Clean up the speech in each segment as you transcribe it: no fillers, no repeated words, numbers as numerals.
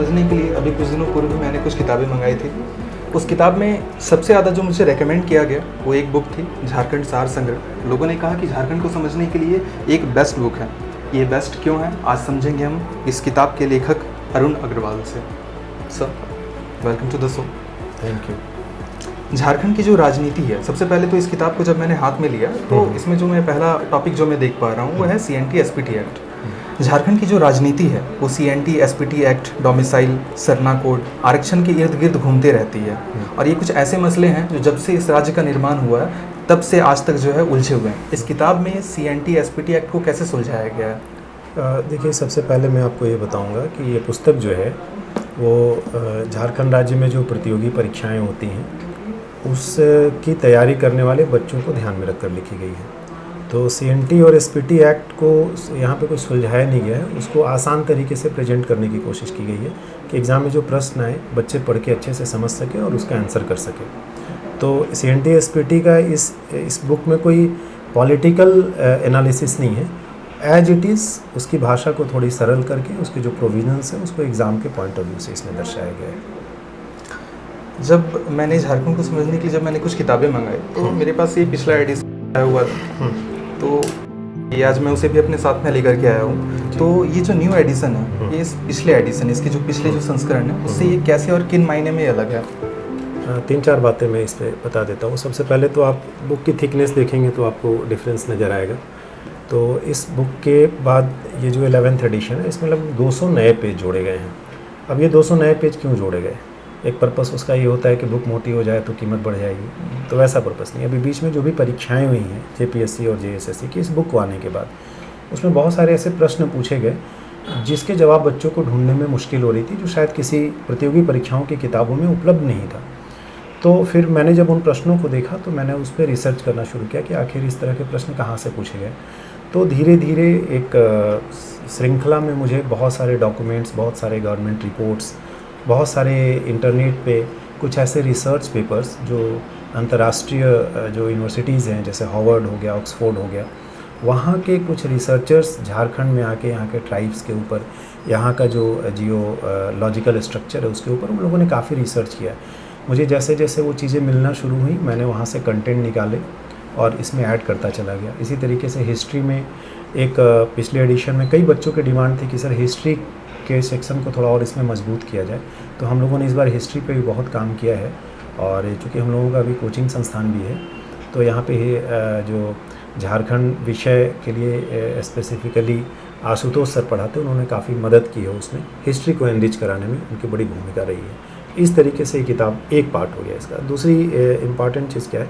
समझने के लिए अभी कुछ दिनों पूर्व मैंने कुछ किताबें मंगाई थी। उस किताब में सबसे ज़्यादा जो मुझे रेकमेंड किया गया वो एक बुक थी, झारखंड सार संग्रह। लोगों ने कहा कि झारखंड को समझने के लिए एक बेस्ट बुक है। ये बेस्ट क्यों है, आज समझेंगे हम इस किताब के लेखक अरुण अग्रवाल से। Sir, welcome to the show. Thank you. Jharkhand की जो राजनीति है, सबसे पहले तो इस किताब को जब मैंने हाथ में लिया तो इसमें जो मैं पहला टॉपिक जो मैं देख पा रहा हूँ वो है CNT SPT एक्ट। झारखंड की जो राजनीति है वो CNT SPT act, domicile, Sarna code, आरक्षण के इर्द गिर्द घूमते रहती है। और ये कुछ ऐसे मसले हैं जो जब से इस राज्य का निर्माण हुआ है तब से आज तक जो है उलझे हुए हैं। इस किताब में CNT SPT एक्ट को कैसे सुलझाया गया है? देखिए, सबसे पहले मैं आपको ये बताऊंगा कि ये पुस्तक जो है वो झारखंड राज्य में जो प्रतियोगी परीक्षाएं होती हैं उसकी तैयारी करने वाले बच्चों को ध्यान में रखकर लिखी गई है। तो CNT और SPT एक्ट को यहाँ पे कोई सुलझाया नहीं गया है, उसको आसान तरीके से प्रेजेंट करने की कोशिश की गई है कि एग्ज़ाम में जो प्रश्न आए बच्चे पढ़ के अच्छे से समझ सके और उसका आंसर कर सके। तो CNT SPT का इस बुक में कोई पॉलिटिकल एनालिसिस नहीं है, एज इट इज़ उसकी भाषा को थोड़ी सरल करके उसके जो प्रोविजंस हैं उसको एग्ज़ाम के पॉइंट ऑफ व्यू से इसमें दर्शाया गया है। जब मैंने झारखंड को समझने के लिए जब मैंने कुछ किताबें मंगाई तो मेरे पास ये पिछला एडिशन आया हुआ था, तो ये आज मैं उसे भी अपने साथ में लेकर के आया हूँ। तो ये जो न्यू एडिशन है, ये इस पिछले एडिशन, इसके जो पिछले जो संस्करण है उससे ये कैसे और किन मायने में अलग है? 3-4 बातें मैं इस पर बता देता हूँ। सबसे पहले तो आप बुक की थिकनेस देखेंगे तो आपको डिफरेंस नज़र आएगा। तो इस बुक के बाद ये जो 11th एडिशन है इसमें लगभग 200 नए पेज जोड़े गए हैं। अब ये 200 नए पेज क्यों जोड़े गए? एक पर्पस उसका ये होता है कि बुक मोटी हो जाए तो कीमत बढ़ जाएगी, तो वैसा पर्पस नहीं। अभी बीच में जो भी परीक्षाएं हुई हैं JPSC और JSSC की, इस बुक को आने के बाद उसमें बहुत सारे ऐसे प्रश्न पूछे गए जिसके जवाब बच्चों को ढूंढने में मुश्किल हो रही थी, जो शायद किसी प्रतियोगी परीक्षाओं की किताबों में उपलब्ध नहीं था। तो फिर मैंने जब उन प्रश्नों को देखा तो मैंने उस पर रिसर्च करना शुरू किया कि आखिर इस तरह के प्रश्न कहाँ से पूछे गए। तो धीरे धीरे एक श्रृंखला में मुझे बहुत सारे डॉक्यूमेंट्स, बहुत सारे गवर्नमेंट रिपोर्ट्स, बहुत सारे इंटरनेट पे कुछ ऐसे रिसर्च पेपर्स जो अंतर्राष्ट्रीय जो यूनिवर्सिटीज़ हैं जैसे हार्वर्ड हो गया, ऑक्सफोर्ड हो गया, वहाँ के कुछ रिसर्चर्स झारखंड में आके यहाँ के ट्राइब्स के ऊपर, यहाँ का जो जियोलॉजिकल स्ट्रक्चर है उसके ऊपर उन लोगों ने काफ़ी रिसर्च किया। मुझे जैसे जैसे वो चीज़ें मिलना शुरू हुई मैंने वहाँ से कंटेंट निकाले और इसमें ऐड करता चला गया। इसी तरीके से हिस्ट्री में एक पिछले एडिशन में कई बच्चों की डिमांड थी कि सर हिस्ट्री के सेक्शन को थोड़ा और इसमें मजबूत किया जाए, तो हम लोगों ने इस बार हिस्ट्री पे भी बहुत काम किया है। और चूँकि हम लोगों का अभी कोचिंग संस्थान भी है तो यहाँ पे जो झारखंड विषय के लिए स्पेसिफिकली आशुतोष सर पढ़ाते हैं, उन्होंने काफ़ी मदद की है उसमें, हिस्ट्री को एनरिच कराने में उनकी बड़ी भूमिका रही है। इस तरीके से ये किताब एक पार्ट हो गया इसका। दूसरी इम्पॉर्टेंट चीज़ क्या है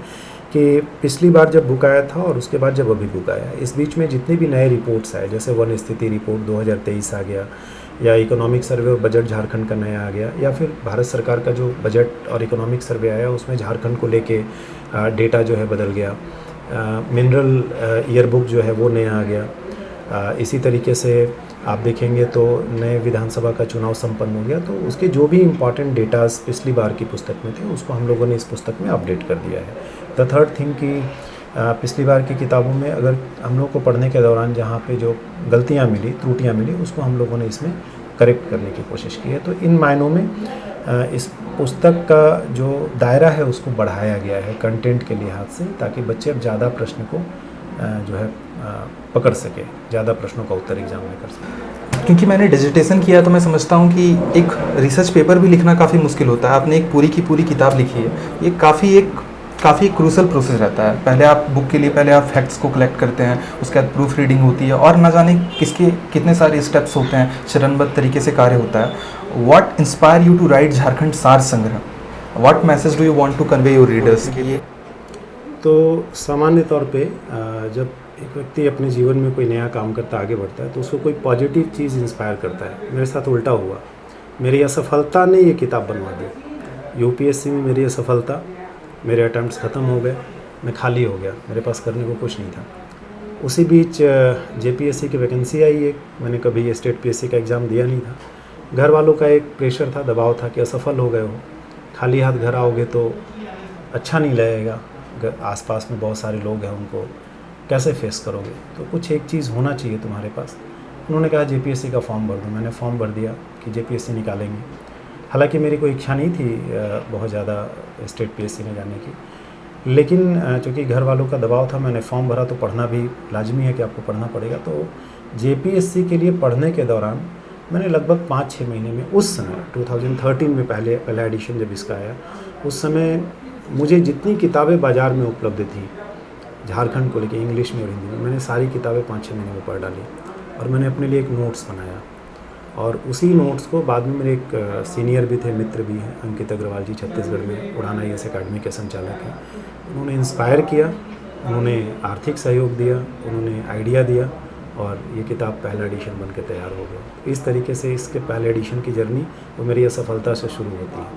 कि पिछली बार जब बुक आया था और उसके बाद जब अभी बुक आया, इस बीच में जितने भी नए रिपोर्ट्स आए, जैसे वन स्थिति रिपोर्ट 2023 आ गया, या इकोनॉमिक सर्वे और बजट झारखंड का नया आ गया, या फिर भारत सरकार का जो बजट और इकोनॉमिक सर्वे आया उसमें झारखंड को लेके डेटा जो है बदल गया, मिनरल ईयरबुक जो है वो नया आ गया। इसी तरीके से आप देखेंगे तो नए विधानसभा का चुनाव संपन्न हो गया, तो उसके जो भी इम्पॉर्टेंट डेटाज पिछली बार की पुस्तक में थे उसको हम लोगों ने इस पुस्तक में अपडेट कर दिया है। द थर्ड थिंग कि पिछली बार की किताबों में अगर हम लोग को पढ़ने के दौरान जहाँ पे जो गलतियाँ मिली, त्रुटियाँ मिली, उसको हम लोगों ने इसमें करेक्ट करने की कोशिश की है। तो इन मायनों में इस पुस्तक का जो दायरा है उसको बढ़ाया गया है कंटेंट के लिहाज से, ताकि बच्चे अब ज़्यादा प्रश्न को जो है पकड़ सके, ज़्यादा प्रश्नों का उत्तर एग्जाम में कर सके। क्योंकि मैंने डिजिटेशन किया तो मैं समझता हूँ कि एक रिसर्च पेपर भी लिखना काफ़ी मुश्किल होता है। आपने एक पूरी की पूरी किताब लिखी है, ये काफ़ी क्रूशल प्रोसेस रहता है। पहले आप बुक के लिए पहले आप फैक्ट्स को कलेक्ट करते हैं, उसके बाद प्रूफ रीडिंग होती है और ना जाने कितने सारे स्टेप्स होते हैं, चरणबद्ध तरीके से कार्य होता है। What inspire you to write Jharkhand Saar Sangrah? What message do you want to convey your readers के लिए? तो सामान्य तौर पे जब एक व्यक्ति अपने जीवन में कोई नया काम करता आगे बढ़ता है तो उसको कोई पॉजिटिव चीज़ इंस्पायर करता है। मेरे साथ उल्टा हुआ, मेरी असफलता ने ये किताब बनवा दी। UPSC में मेरी असफलता, मेरे अटैम्प्ट्स ख़त्म हो गए, मैं खाली हो गया, मेरे पास करने को कुछ नहीं था। उसी बीच JPSC की वैकेंसी आई एक, मैंने कभी स्टेट PSC का एग्ज़ाम दिया नहीं था। घर वालों का एक प्रेशर था, दबाव था कि असफल हो गए हो, खाली हाथ घर आओगे तो अच्छा नहीं लगेगा, आसपास में बहुत सारे लोग हैं, उनको कैसे फेस करोगे, तो कुछ एक चीज़ होना चाहिए तुम्हारे पास। उन्होंने कहा JPSC का फॉर्म भर दो। मैंने फॉर्म भर दिया कि जेपीएससी निकालेंगे। हालांकि मेरी कोई इच्छा नहीं थी बहुत ज़्यादा स्टेट पीएससी में जाने की, लेकिन चूँकि घर वालों का दबाव था, मैंने फॉर्म भरा। तो पढ़ना भी लाजमी है कि आपको पढ़ना पड़ेगा। तो जेपीएससी के लिए पढ़ने के दौरान मैंने लगभग 5-6 महीने में, उस समय 2013 में पहला एडिशन जब इसका आया, उस समय मुझे जितनी किताबें बाज़ार में उपलब्ध थी झारखंड को लेकर, इंग्लिश में और हिंदी में, मैंने सारी किताबें 5-6 महीने में पढ़ डाली। और मैंने अपने लिए एक नोट्स बनाया, और उसी नोट्स को बाद में मेरे एक सीनियर भी थे, मित्र भी हैं, अंकित अग्रवाल जी, छत्तीसगढ़ में उड़ान IAS अकेडमी के संचालक हैं। उन्होंने इंस्पायर किया, उन्होंने आर्थिक सहयोग दिया, उन्होंने आइडिया दिया, और ये किताब पहला एडिशन बन के तैयार हो गया। इस तरीके से इसके पहले एडिशन की जर्नी वो मेरी असफलता से शुरू होती है।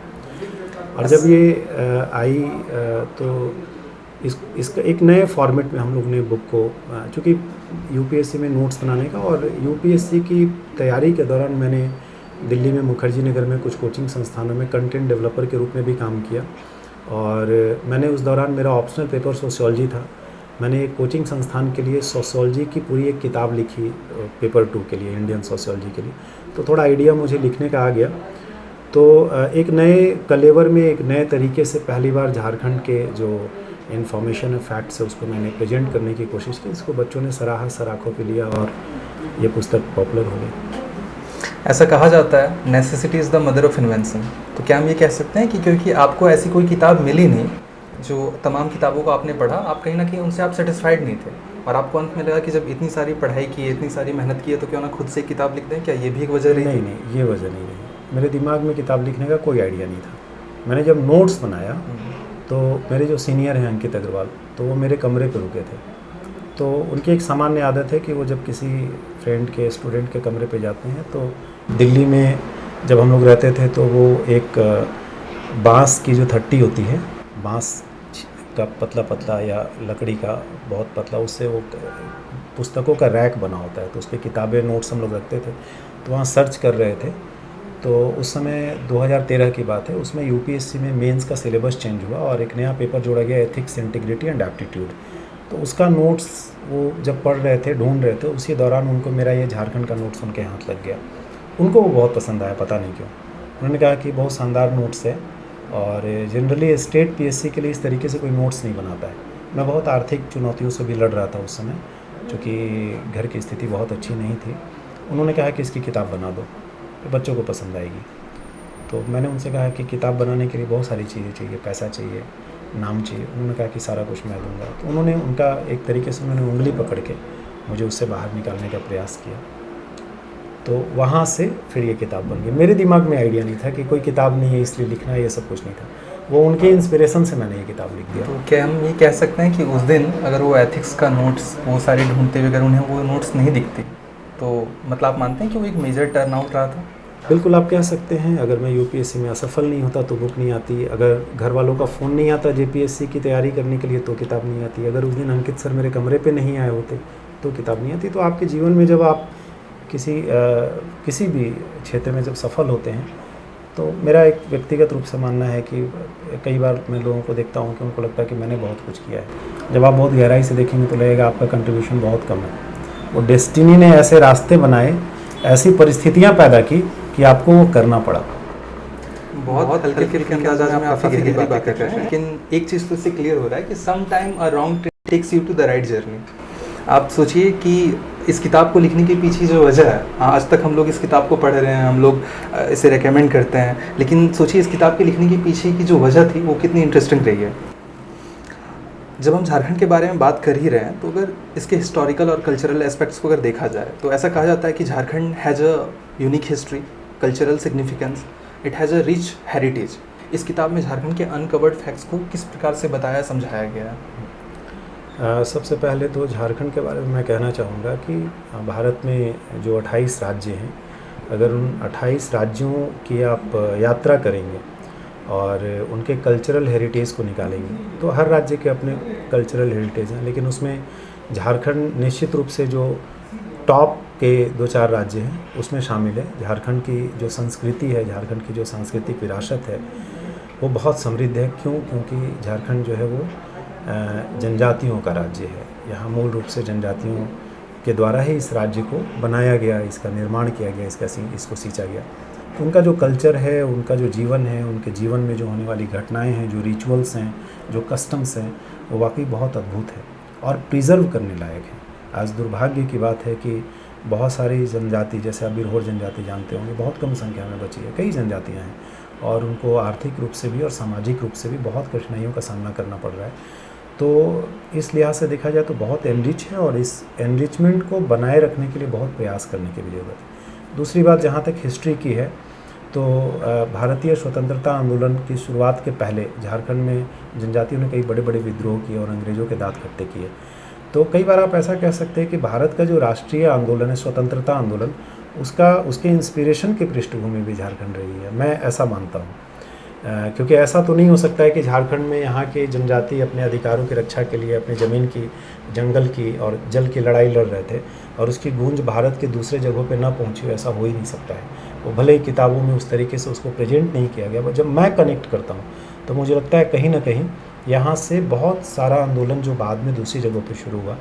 और जब ये आई तो इसका एक नए फॉर्मेट में हम लोग ने बुक को, चूँकि यूपीएससी में नोट्स बनाने का, और यूपीएससी की तैयारी के दौरान मैंने दिल्ली में मुखर्जी नगर में कुछ कोचिंग संस्थानों में कंटेंट डेवलपर के रूप में भी काम किया। और मैंने उस दौरान, मेरा ऑप्शनल पेपर सोशियोलॉजी था, मैंने एक कोचिंग संस्थान के लिए सोशियोलॉजी की पूरी एक किताब लिखी पेपर 2 के लिए, इंडियन सोशियोलॉजी के लिए। तो थोड़ा आइडिया मुझे लिखने का आ गया। तो एक नए कलेवर में, एक नए तरीके से पहली बार झारखंड के जो इन्फॉर्मेशन है, फैक्ट्स है, उसको मैंने प्रेजेंट करने की कोशिश की। इसको बच्चों ने सराहा, सराखों पे लिया, और ये पुस्तक पॉपुलर हो गई। ऐसा कहा जाता है necessity is the mother of invention. तो क्या हम ये कह सकते हैं कि क्योंकि आपको ऐसी कोई किताब मिली नहीं, जो तमाम किताबों को आपने पढ़ा, आप कहीं ना कहीं उनसे आप सेटिस्फाइड नहीं थे, और आपको अंत में लगा कि जब इतनी सारी पढ़ाई की है, इतनी सारी मेहनत की है, तो क्यों ना खुद से किताब लिख दें? क्या ये भी एक वजह रही? नहीं, ये वजह नहीं रही। मेरे दिमाग में किताब लिखने का कोई आइडिया नहीं था। मैंने जब नोट्स बनाया तो मेरे जो सीनियर हैं अंकित अग्रवाल, तो वो मेरे कमरे पर रुके थे। तो उनकी एक सामान्य आदत है कि वो जब किसी फ्रेंड के, स्टूडेंट के कमरे पे जाते हैं, तो दिल्ली में जब हम लोग रहते थे, तो वो एक बांस की जो थट्टी होती है, बांस का पतला पतला या लकड़ी का बहुत पतला, उससे वो पुस्तकों का रैक बना होता है। तो उस पर किताबें, नोट्स हम लोग रखते थे। तो वहाँ सर्च कर रहे थे। तो उस समय 2013 की बात है, उसमें यूपीएससी में मेंस का सिलेबस चेंज हुआ और एक नया पेपर जोड़ा गया, एथिक्स, इंटीग्रिटी एंड एप्टीट्यूड। तो उसका नोट्स वो जब पढ़ रहे थे, ढूंढ रहे थे, उसी दौरान उनको मेरा ये झारखंड का नोट्स उनके हाथ लग गया। उनको वो बहुत पसंद आया, पता नहीं क्यों। उन्होंने कहा कि बहुत शानदार नोट्स है, और जनरली स्टेट पीएससी के लिए इस तरीके से कोई नोट्स नहीं बनाता है। मैं बहुत आर्थिक चुनौतियों से भी लड़ रहा था उस समय, क्योंकि घर की स्थिति बहुत अच्छी नहीं थी। उन्होंने कहा कि इसकी किताब बना दो, तो बच्चों को पसंद आएगी। तो मैंने उनसे कहा कि किताब बनाने के लिए बहुत सारी चीज़ें चाहिए, पैसा चाहिए, नाम चाहिए। उन्होंने कहा कि सारा कुछ मैं दूंगा। तो उन्होंने, उनका एक तरीके से उन्होंने उंगली पकड़ के मुझे उससे बाहर निकालने का प्रयास किया। तो वहाँ से फिर ये किताब बन गई। मेरे दिमाग में आइडिया नहीं था कि कोई किताब नहीं है इसलिए लिखना है, ये सब कुछ नहीं था। वो उनके इंस्पिरेशन से मैंने ये किताब लिख दिया। तो क्या हम ये कह सकते हैं कि उस दिन अगर वो एथिक्स का नोट्स वो सारे ढूंढते हुए अगर उन्हें वो नोट्स नहीं दिखती, तो मतलब आप मानते हैं कि वो एक मेजर टर्न आउट रहा था? बिल्कुल, आप कह सकते हैं। अगर मैं यूपीएससी में असफल नहीं होता तो बुक नहीं आती। अगर घर वालों का फ़ोन नहीं आता जेपीएससी की तैयारी करने के लिए तो किताब नहीं आती। अगर उस दिन अंकित सर मेरे कमरे पे नहीं आए होते तो किताब नहीं आती। तो आपके जीवन में जब आप किसी भी क्षेत्र में जब सफल होते हैं, तो मेरा एक व्यक्तिगत रूप से मानना है कि कई बार मैं लोगों को देखता हूँ कि उनको लगता है कि मैंने बहुत कुछ किया है। जब आप बहुत गहराई से देखेंगे तो लगेगा आपका कंट्रीब्यूशन बहुत कम है। वो डेस्टिनी ने ऐसे रास्ते बनाए, ऐसी परिस्थितियाँ पैदा की कि आपको वो करना पड़ा। बहुत हल्के फुल्के अंदाज में आप काफ़ी गहरी बात कर रहे हैं, लेकिन एक चीज़ तो इससे क्लियर हो रहा है कि some time a wrong takes you to the right journey. आप सोचिए कि इस किताब को लिखने के पीछे जो वजह है, आज तक हम लोग इस किताब को पढ़ रहे हैं, हम लोग इसे रेकमेंड करते हैं, लेकिन सोचिए इस किताब के लिखने के पीछे की जो वजह थी वो कितनी इंटरेस्टिंग रही है। जब हम झारखंड के बारे में बात कर ही रहे हैं, तो अगर इसके हिस्टोरिकल और कल्चरल एस्पेक्ट्स को अगर देखा जाए तो ऐसा कहा जाता है कि Jharkhand has a unique history, cultural significance, it has a rich heritage. इस किताब में झारखंड के अनकवर्ड फैक्ट्स को किस प्रकार से बताया, समझाया गया है? सबसे पहले तो झारखंड के बारे में मैं कहना चाहूँगा कि भारत में जो 28 राज्य हैं, अगर उन 28 राज्यों की आप यात्रा करेंगे और उनके कल्चरल हेरिटेज को निकालेंगे, तो हर राज्य के अपने कल्चरल हेरिटेज हैं, लेकिन उसमें झारखंड निश्चित रूप से जो टॉप के 2-4 राज्य हैं उसमें शामिल है। झारखंड की जो संस्कृति है, झारखंड की जो सांस्कृतिक विरासत है, वो बहुत समृद्ध है। क्योंकि झारखंड जो है वो जनजातियों का राज्य है। यहाँ मूल रूप से जनजातियों के द्वारा ही इस राज्य को बनाया गया, इसका निर्माण किया गया, इसको सींचा गया। उनका जो कल्चर है, उनका जो जीवन है, उनके जीवन में जो होने वाली घटनाएं हैं, जो रिचुअल्स हैं, जो कस्टम्स हैं, वो वाकई बहुत अद्भुत है और प्रिजर्व करने लायक है। आज दुर्भाग्य की बात है कि बहुत सारी जनजाति, जैसे आप बिरहोर जनजाति जानते होंगे, बहुत कम संख्या में बची है। कई जनजातियाँ हैं और उनको आर्थिक रूप से भी और सामाजिक रूप से भी बहुत कठिनाइयों का सामना करना पड़ रहा है। तो इस लिहाज से देखा जाए तो बहुत एनरिच है और इस एनरिचमेंट को बनाए रखने के लिए बहुत प्रयास करने की भी ज़रूरत है। दूसरी बात, जहाँ तक हिस्ट्री की है, तो भारतीय स्वतंत्रता आंदोलन की शुरुआत के पहले झारखंड में जनजातियों ने कई बड़े बड़े विद्रोह किए और अंग्रेज़ों के दाँत खट्टे किए। तो कई बार आप ऐसा कह सकते हैं कि भारत का जो राष्ट्रीय आंदोलन है, स्वतंत्रता आंदोलन, उसके इंस्पिरेशन की पृष्ठभूमि भी झारखंड रही है। मैं ऐसा मानता हूँ, क्योंकि ऐसा तो नहीं हो सकता है कि झारखंड में यहाँ के जनजाति अपने अधिकारों की रक्षा के लिए अपने ज़मीन की, जंगल की और जल की लड़ाई लड़ रहे थे और उसकी गूंज भारत के दूसरे जगहों पे ना पहुँची हो, ऐसा हो ही नहीं सकता है। वो भले ही किताबों में उस तरीके से उसको प्रेजेंट नहीं किया गया, पर जब मैं कनेक्ट करता हूँ तो मुझे लगता है कहीं ना कहीं यहाँ से बहुत सारा आंदोलन जो बाद में दूसरी जगहों पे शुरू हुआ,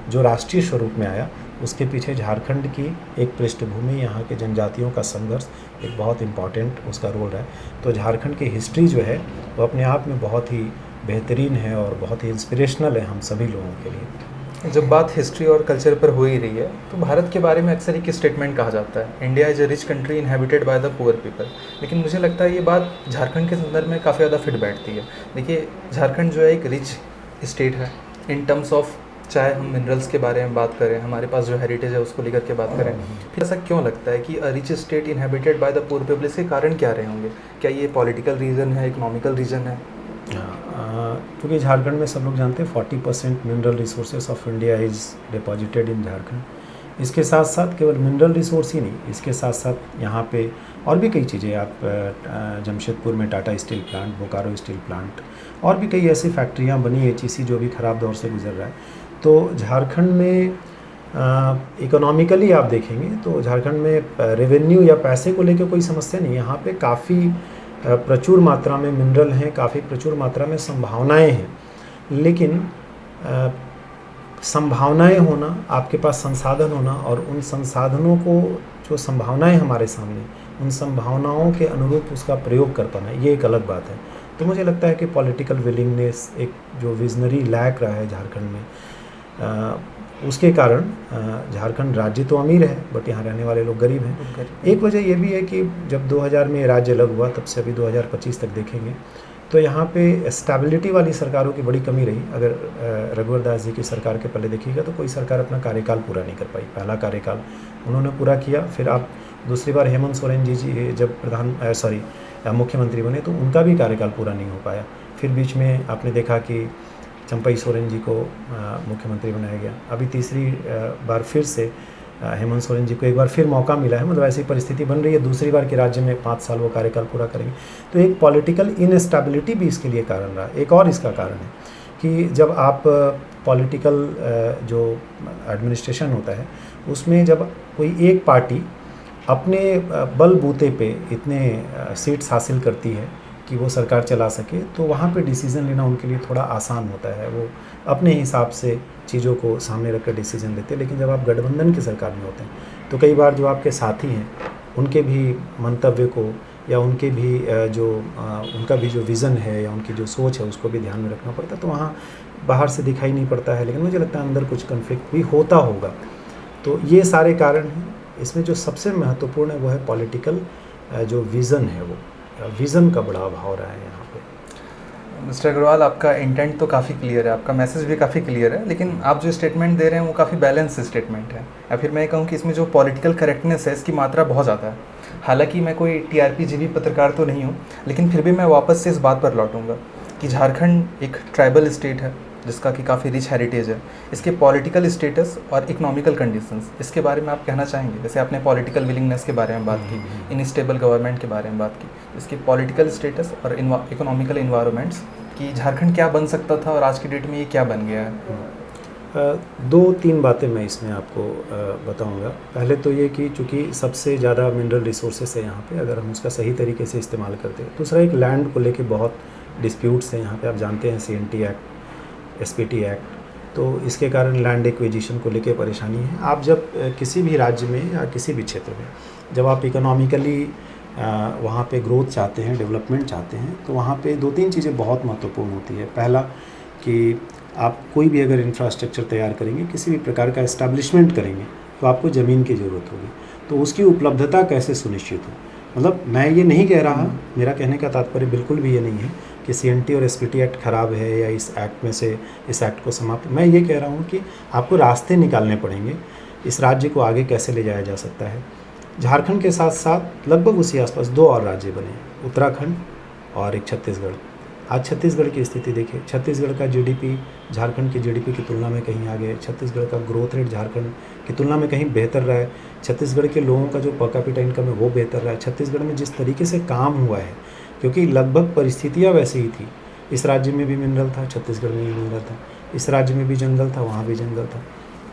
जो राष्ट्रीय स्वरूप में आया, उसके पीछे झारखंड की एक पृष्ठभूमि, यहाँ के जनजातियों का संघर्ष एक बहुत इम्पॉर्टेंट उसका रोल है। तो झारखंड की हिस्ट्री जो है वो अपने आप में बहुत ही बेहतरीन है और बहुत ही इंस्पिरेशनल है हम सभी लोगों के लिए। जब बात हिस्ट्री और कल्चर पर हो ही रही है, तो भारत के बारे में अक्सर एक स्टेटमेंट कहा जाता है, India is a rich country inhabited by the poor people. लेकिन मुझे लगता है ये बात झारखंड के संदर्भ में काफ़ी ज़्यादा फिट बैठती है। देखिए, झारखंड जो है एक रिच स्टेट है इन टर्म्स ऑफ, चाहे हम मिनरल्स के बारे में बात करें, हमारे पास जो हेरिटेज है उसको लेकर के बात करें, फिर ऐसा क्यों लगता है कि rich state inhabited by the poor people? इसके कारण क्या रहे होंगे? क्या ये पॉलिटिकल रीज़न है, इकोनॉमिकल रीज़न है? क्योंकि झारखंड में सब लोग जानते हैं 40% mineral resources of India is deposited in Jharkhand. इसके साथ साथ केवल मिनरल रिसोर्स ही नहीं, इसके साथ साथ यहाँ पे और भी कई चीज़ें, आप जमशेदपुर में Tata steel plant, Bokaro steel plant और भी कई ऐसी फैक्ट्रियाँ बनी, HEC जो भी ख़राब दौर से गुजर रहा है। तो झारखंड में इकोनॉमिकली आप देखेंगे तो झारखंड में रेवेन्यू या पैसे को लेकर कोई समस्या नहीं। यहाँ पे काफ़ी प्रचुर मात्रा में मिनरल हैं, काफ़ी प्रचुर मात्रा में संभावनाएं हैं, लेकिन संभावनाएं होना, आपके पास संसाधन होना और उन संसाधनों को, जो संभावनाएं हमारे सामने, उन संभावनाओं के अनुरूप उसका प्रयोग कर पाना, ये एक अलग बात है। तो मुझे लगता है कि पॉलिटिकल विलिंगनेस, एक जो विजनरी लैक रहा है झारखंड में, उसके कारण झारखंड राज्य तो अमीर है बट यहाँ रहने वाले लोग गरीब हैं। एक वजह ये भी है कि जब 2000 में राज्य अलग हुआ, तब से अभी 2025 तक देखेंगे तो यहाँ पे स्टेबिलिटी वाली सरकारों की बड़ी कमी रही। अगर रघुवर दास जी की सरकार के पहले देखिएगा तो कोई सरकार अपना कार्यकाल पूरा नहीं कर पाई। पहला कार्यकाल उन्होंने पूरा किया, फिर आप दूसरी बार हेमंत सोरेन जी जब मुख्यमंत्री बने तो उनका भी कार्यकाल पूरा नहीं हो पाया। फिर बीच में आपने देखा कि चंपई सोरेन जी को मुख्यमंत्री बनाया गया। अभी तीसरी बार फिर से हेमंत सोरेन जी को एक बार फिर मौका मिला है, मतलब ऐसी परिस्थिति बन रही है दूसरी बार कि राज्य में 5 साल वो कार्यकाल पूरा करेंगे। तो एक पॉलिटिकल इनस्टेबिलिटी भी इसके लिए कारण रहा। एक और इसका कारण है कि जब आप पॉलिटिकल जो एडमिनिस्ट्रेशन होता है उसमें जब कोई एक पार्टी अपने बलबूते पे इतने सीट्स हासिल करती है कि वो सरकार चला सके, तो वहाँ पे डिसीज़न लेना उनके लिए थोड़ा आसान होता है। वो अपने हिसाब से चीज़ों को सामने रख कर डिसीज़न लेते हैं। लेकिन जब आप गठबंधन की सरकार में होते हैं तो कई बार जो आपके साथी हैं उनके भी मंतव्य को या उनके भी उनका भी जो विज़न है या उनकी जो सोच है उसको भी ध्यान में रखना पड़ता है। तो वहाँ बाहर से दिखाई नहीं पड़ता है, लेकिन मुझे लगता है अंदर कुछ कन्फ्लिक्ट भी होता होगा। तो ये सारे कारण हैं। इसमें जो सबसे महत्वपूर्ण है वो है पॉलिटिकल जो विज़न है, वो विज़न का बड़ा अभाव रहा है यहाँ पे। मिस्टर अग्रवाल, आपका इंटेंट तो काफ़ी क्लियर है, आपका मैसेज भी काफ़ी क्लियर है, लेकिन आप जो स्टेटमेंट दे रहे हैं वो काफ़ी बैलेंस स्टेटमेंट है। या फिर मैं कहूँ कि इसमें जो पॉलिटिकल करेक्टनेस है इसकी मात्रा बहुत ज़्यादा है। हालांकि मैं कोई TRP-जीवी पत्रकार तो नहीं हूँ, लेकिन फिर भी मैं वापस से इस बात पर लौटूंगा कि झारखंड एक ट्राइबल स्टेट है जिसका कि काफ़ी रिच हेरिटेज है। इसके पॉलिटिकल स्टेटस और इकोनॉमिकल कंडीशंस, इसके बारे में आप कहना चाहेंगे? जैसे आपने पॉलिटिकल विलिंगनेस के बारे में बात की, इनस्टेबल गवर्नमेंट के बारे में बात की, इसके पॉलिटिकल स्टेटस और इकोनॉमिकल इन्वायरमेंट्स कि झारखंड क्या बन सकता था और आज की डेट में ये क्या बन गया है। 2-3 बातें मैं इसमें आपको बताऊंगा। पहले तो ये कि चूँकि सबसे ज़्यादा मिनरल रिसोर्सेस है यहाँ पे, अगर हम उसका सही तरीके से इस्तेमाल करते हैं। दूसरा, एक लैंड को लेके बहुत डिस्प्यूट्स हैं यहाँ पे। आप जानते हैं CNT एक्ट, SPT एक्ट, तो इसके कारण लैंड एक्विजिशन को लेके परेशानी है। आप जब किसी भी राज्य में या किसी भी क्षेत्र में जब आप इकोनॉमिकली वहाँ पे ग्रोथ चाहते हैं, डेवलपमेंट चाहते हैं, तो वहाँ पे 2-3 चीज़ें बहुत महत्वपूर्ण होती है। पहला कि आप कोई भी अगर इंफ्रास्ट्रक्चर तैयार करेंगे, किसी भी प्रकार का एस्टैब्लिशमेंट करेंगे, तो आपको ज़मीन की ज़रूरत होगी। तो उसकी उपलब्धता कैसे सुनिश्चित हो? मतलब मैं ये नहीं कह रहा, मेरा कहने का तात्पर्य बिल्कुल भी ये नहीं है कि सीएनटी और एसपीटी एक्ट ख़राब है या इस एक्ट में से इस एक्ट को समाप्त। मैं ये कह रहा हूँ कि आपको रास्ते निकालने पड़ेंगे, इस राज्य को आगे कैसे ले जाया जा सकता है। झारखंड के साथ साथ लगभग उसी आसपास 2 और राज्य बने, उत्तराखंड और एक छत्तीसगढ़। आज छत्तीसगढ़ की स्थिति देखिए, छत्तीसगढ़ का जीडीपी झारखंड की जीडीपी की तुलना में कहीं आगे है, छत्तीसगढ़ का ग्रोथ रेट झारखंड की तुलना में कहीं बेहतर रहा है, छत्तीसगढ़ के लोगों का जो पर कैपिटा इनकम है वो बेहतर रहा है। छत्तीसगढ़ में जिस तरीके से काम हुआ है, क्योंकि लगभग परिस्थितियाँ वैसे ही थी, इस राज्य में भी मिनरल था, छत्तीसगढ़ में भी मिनरल था, इस राज्य में भी जंगल था, वहाँ भी जंगल था।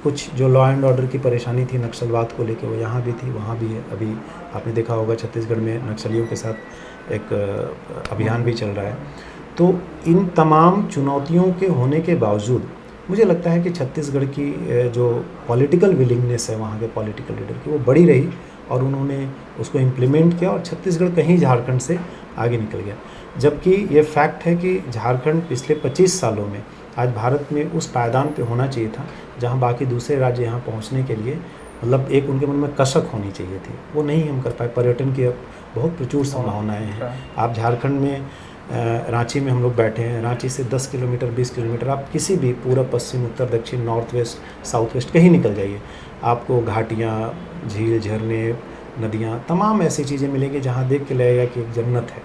कुछ जो लॉ एंड ऑर्डर की परेशानी थी नक्सलवाद को लेकर, वो यहाँ भी थी, वहाँ भी है। अभी आपने देखा होगा छत्तीसगढ़ में नक्सलियों के साथ एक अभियान भी चल रहा है। तो इन तमाम चुनौतियों के होने के बावजूद मुझे लगता है कि छत्तीसगढ़ की जो पॉलिटिकल विलिंगनेस है वहाँ के पॉलिटिकल लीडर की, वो बड़ी रही और उन्होंने उसको इम्प्लीमेंट किया और छत्तीसगढ़ कहीं झारखंड से आगे निकल गया। जबकि ये फैक्ट है कि झारखंड पिछले 25 सालों में आज भारत में उस पायदान पे होना चाहिए था जहाँ बाकी दूसरे राज्य यहाँ पहुँचने के लिए मतलब एक उनके मन में कसक होनी चाहिए थी, वो नहीं हम कर पाए। पर्यटन की अब बहुत प्रचुर संभावनाएँ हैं। आप झारखंड में रांची में हम लोग बैठे हैं, रांची से 10 किलोमीटर 20 किलोमीटर आप किसी भी पूरब पश्चिम उत्तर दक्षिण नॉर्थ वेस्ट साउथ वेस्ट कहीं निकल जाइए, आपको घाटियाँ, झील, झरने, नदियाँ, तमाम ऐसी चीज़ें मिलेंगी जहाँ देख के लगेगा कि एक जन्नत है।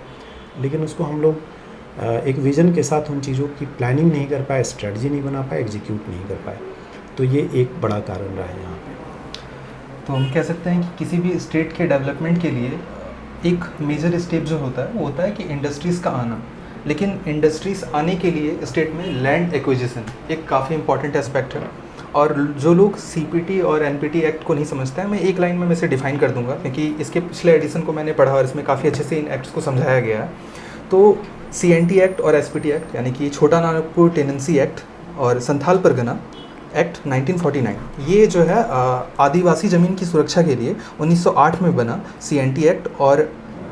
लेकिन उसको हम लोग एक विज़न के साथ उन चीज़ों की प्लानिंग नहीं कर पाए, स्ट्रेटजी नहीं बना पाए, एग्जीक्यूट नहीं कर पाए। तो ये एक बड़ा कारण रहा है यहाँ पे। तो हम कह सकते हैं कि किसी भी स्टेट के डेवलपमेंट के लिए एक मेजर स्टेप जो होता है वो होता है कि इंडस्ट्रीज़ का आना। लेकिन इंडस्ट्रीज़ आने के लिए स्टेट में लैंड एक्विजिशन एक काफ़ी इंपॉर्टेंट एस्पेक्ट है। और जो लोग सीपीटी और एनपीटी एक्ट को नहीं समझते हैं, मैं एक लाइन में इसे डिफ़ाइन कर दूंगा, क्योंकि इसके पिछले एडिशन को मैंने पढ़ा और इसमें काफ़ी अच्छे से इन एक्ट्स को समझाया गया है। तो सीएनटी एक्ट और एसपीटी एक्ट यानी कि छोटा नागपुर टेनेंसी एक्ट और संथाल परगना एक्ट 1949, ये जो है आदिवासी ज़मीन की सुरक्षा के लिए 1908 में बना सीएनटी एक्ट और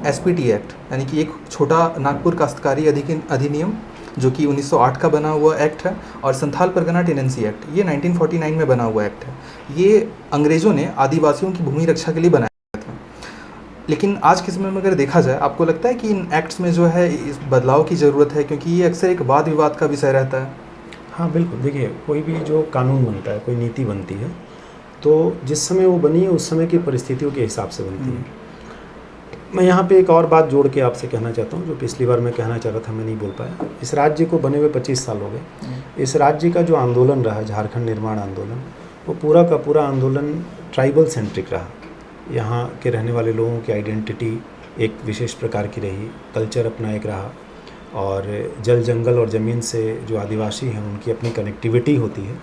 एसपीटी एक्ट यानी कि एक छोटा नागपुर काश्तकारी अधिनियम जो कि 1908 का बना हुआ एक्ट है, और संथाल परगना टेनेंसी एक्ट ये 1949 में बना हुआ एक्ट है। ये अंग्रेज़ों ने आदिवासियों की भूमि रक्षा के लिए बनाया था। लेकिन आज के समय में अगर देखा जाए, आपको लगता है कि इन एक्ट्स में जो है इस बदलाव की ज़रूरत है, क्योंकि ये अक्सर एक वाद विवाद का विषय रहता है? हाँ बिल्कुल, देखिए कोई भी जो कानून बनता है, कोई नीति बनती है, तो जिस समय वो बनी है उस समय की परिस्थितियों के हिसाब से बनती है। मैं यहाँ पे एक और बात जोड़ के आपसे कहना चाहता हूँ, जो पिछली बार मैं कहना चाह रहा था मैं नहीं बोल पाया। इस राज्य को बने हुए 25 साल हो गए। इस राज्य का जो आंदोलन रहा, झारखंड निर्माण आंदोलन, वो पूरा का पूरा आंदोलन ट्राइबल सेंट्रिक रहा। यहाँ के रहने वाले लोगों की आइडेंटिटी एक विशेष प्रकार की रही, कल्चर अपना एक रहा, और जल जंगल और ज़मीन से जो आदिवासी हैं उनकी अपनी कनेक्टिविटी होती है,